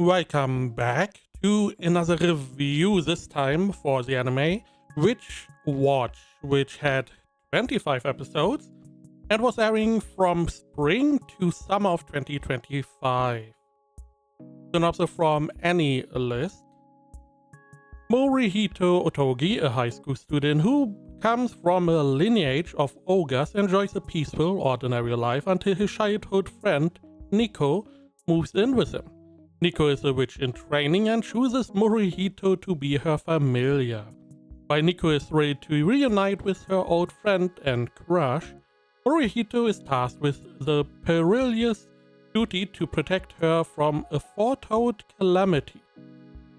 Welcome back to another review, this time for the anime WitchWatch, which had 25 episodes and was airing from spring to summer of 2025. Synopsis from any list. Morihito Otogi, a high school student who comes from a lineage of ogres, enjoys a peaceful, ordinary life until his childhood friend, Nico, moves in with him. Nico is a witch in training and chooses Morihito to be her familiar. While Nico is ready to reunite with her old friend and crush, Morihito is tasked with the perilous duty to protect her from a foretold calamity.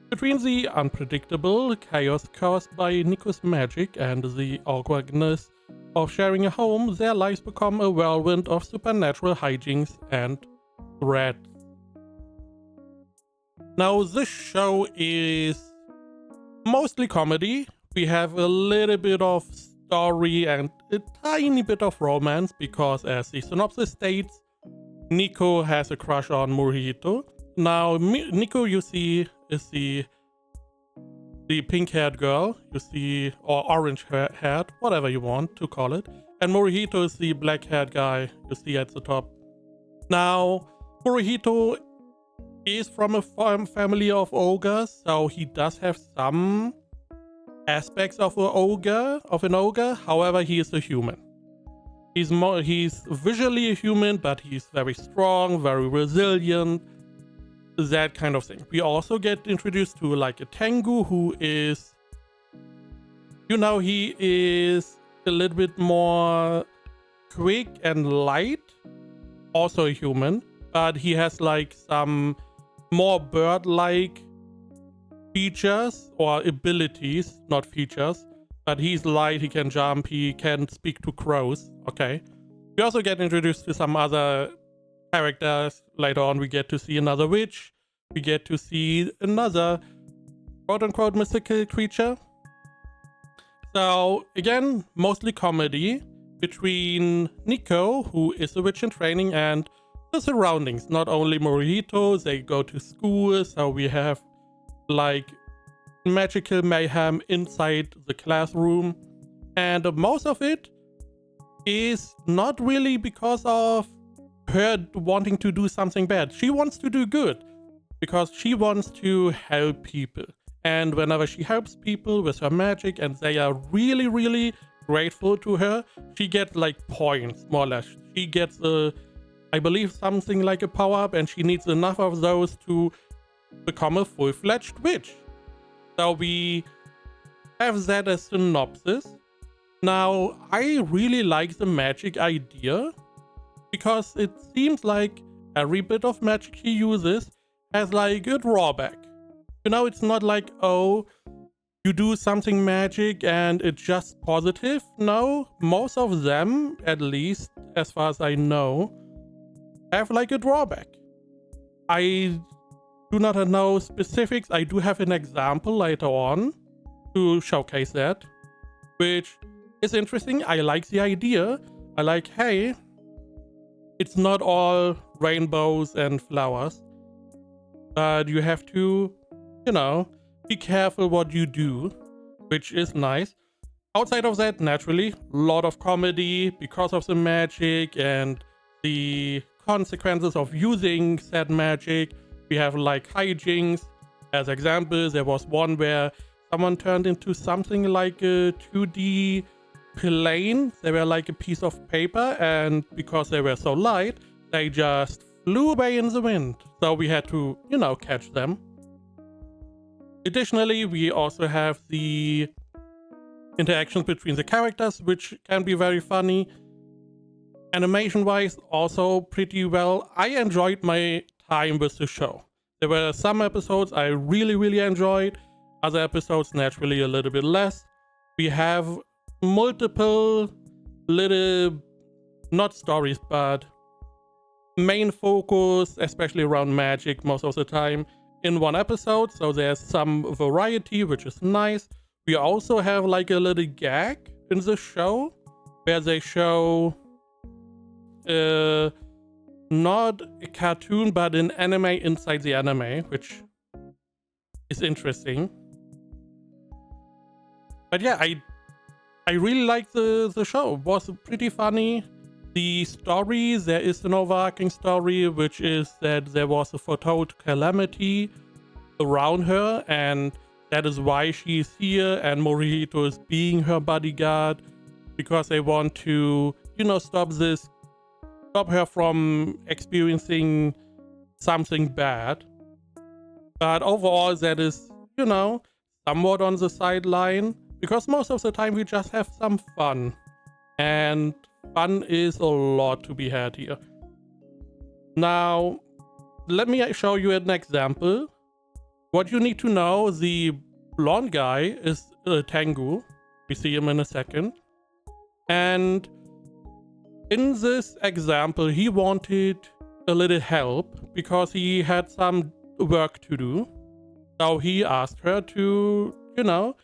Between the unpredictable chaos caused by Nico's magic and the awkwardness of sharing a home, their lives become a whirlwind of supernatural hijinks and threats. Now, this show is mostly comedy. We have a little bit of story and a tiny bit of romance because, as the synopsis states, Nico has a crush on Morihito. Now, Nico, you see, is the pink-haired girl, you see, or orange-haired, whatever you want to call it. And Morihito is the black-haired guy you see at the top. Now, Morihito is from a family of ogres, so he does have some aspects of an ogre. However, he is a human. He's visually a human, but he's very strong, very resilient, that kind of thing. We also get introduced to like a Tengu who is, he is a little bit more quick and light, also a human, but he has like some more bird-like features or abilities, not features, but he's light, he can jump, he can speak to crows. Okay. We also get introduced to some other characters. Later on we get to see another witch, we get to see another quote-unquote mythical creature. So again, mostly comedy between Nico, who is a witch in training, and the surroundings. Not only Morihito, they go to school, so we have like magical mayhem inside the classroom, and most of it is not really because of her wanting to do something bad. She wants to do good because she wants to help people, and whenever she helps people with her magic and they are really grateful to her, she gets like points, more or less. She gets I believe something like a power-up, and she needs enough of those to become a full-fledged witch. So we have that as synopsis. Now, I really like the magic idea because it seems like every bit of magic he uses has like a drawback. It's not like, oh, you do something magic and it's just positive. No, most of them, at least as far as I know, have like a drawback. I do not know specifics. I do have an example later on to showcase that, which is interesting. I like the idea. I like, hey, it's not all rainbows and flowers, but you have to, be careful what you do, which is nice. Outside of that, naturally, a lot of comedy because of the magic and the consequences of using said magic. We have like hijinks. As examples, there was one where someone turned into something like a 2D plane. They were like a piece of paper, and because they were so light, they just flew away in the wind. So we had to, catch them. Additionally, we also have the interactions between the characters, which can be very funny. Animation-wise, also pretty well. I enjoyed my time with the show. There were some episodes I really enjoyed, other episodes naturally a little bit less. We have multiple little, not stories, but main focus, especially around magic most of the time, in one episode, so there's some variety, which is nice. We also have like a little gag in the show where they show not a cartoon, but an anime inside the anime, which is interesting. But yeah, I really like the show. It was pretty funny. The story, there is an overarching story, which is that there was a foretold calamity around her, and that is why she is here, and Morihito is being her bodyguard because they want to, you know, stop her from experiencing something bad. But overall, that is, you know, somewhat on the sideline, because most of the time we just have some fun, and fun is a lot to be had here. Now, let me show you an example. What you need to know, the blonde guy is Tengu. We see him in a second. And in this example, he wanted a little help because he had some work to do. So he asked her to, you know,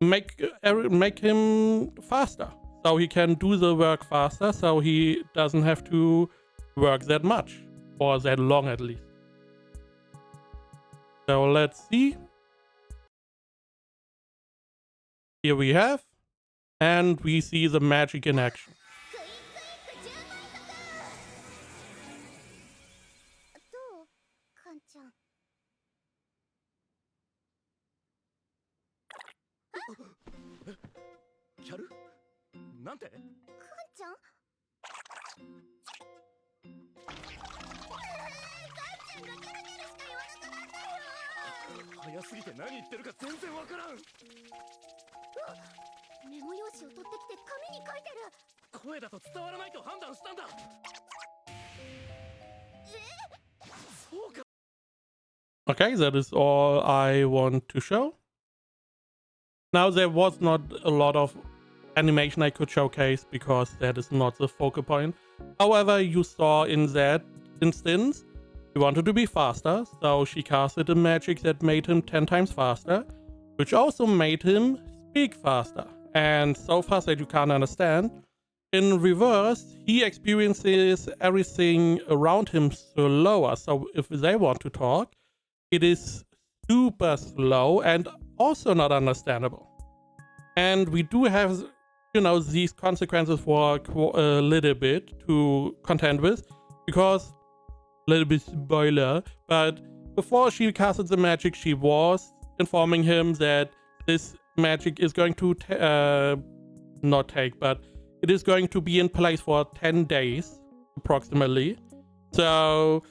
make him faster. So he can do the work faster, so he doesn't have to work that much. Or that long at least. So let's see. Here we have. And we see the magic in action. Okay, that is all I want to show. Now, there was not a lot of animation I could showcase because that is not the focal point. However, you saw in that instance, he wanted to be faster, so she casted a magic that made him 10 times faster, which also made him speak faster, and so fast that you can't understand. In reverse, he experiences everything around him slower, so if they want to talk, it is super slow and also not understandable. And we do have, you know, these consequences for a little bit to contend with, because, a little bit spoiler, but before she casted the magic, she was informing him that this magic is going to but it is going to be in place for 10 days approximately. So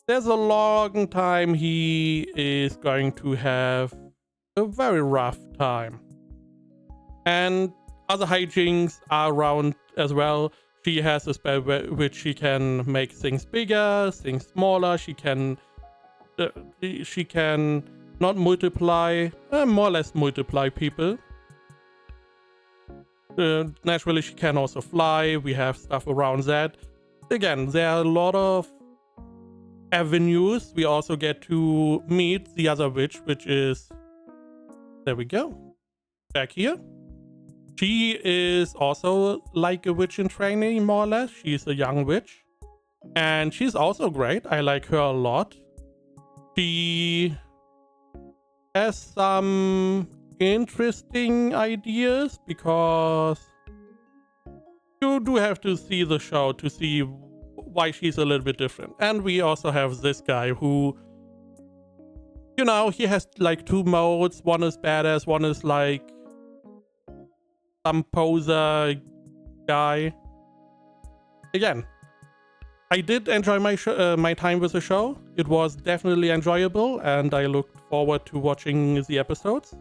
there's a long time he is going to have a very rough time. And other hijinks are around as well. She has a spell which she can make things bigger, things smaller. She can not multiply, more or less multiply people. Naturally, she can also fly. We have stuff around that. Again, there are a lot of avenues. We also get to meet the other witch, which is, there we go, back here. She is also like a witch in training, more or less. She's a young witch, and she's also great. I like her a lot. She has some interesting ideas, because you do have to see the show to see why she's a little bit different. And we also have this guy who, you know, he has like two modes. One is badass, one is like some poser guy. Again, I did enjoy my time with the show. It was definitely enjoyable, and I looked forward to watching the episodes.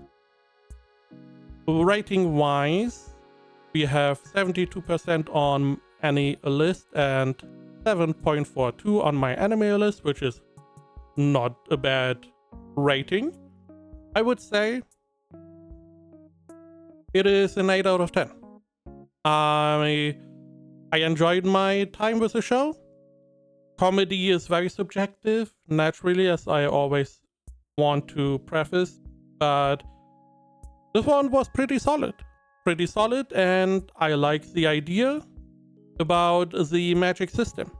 Rating wise, we have 72% on any list and 7.42 on my anime list, which is not a bad rating. I would say it is an 8 out of 10. I enjoyed my time with the show. Comedy is very subjective, naturally, as I always want to preface, but this one was pretty solid, and I like the idea about the magic system.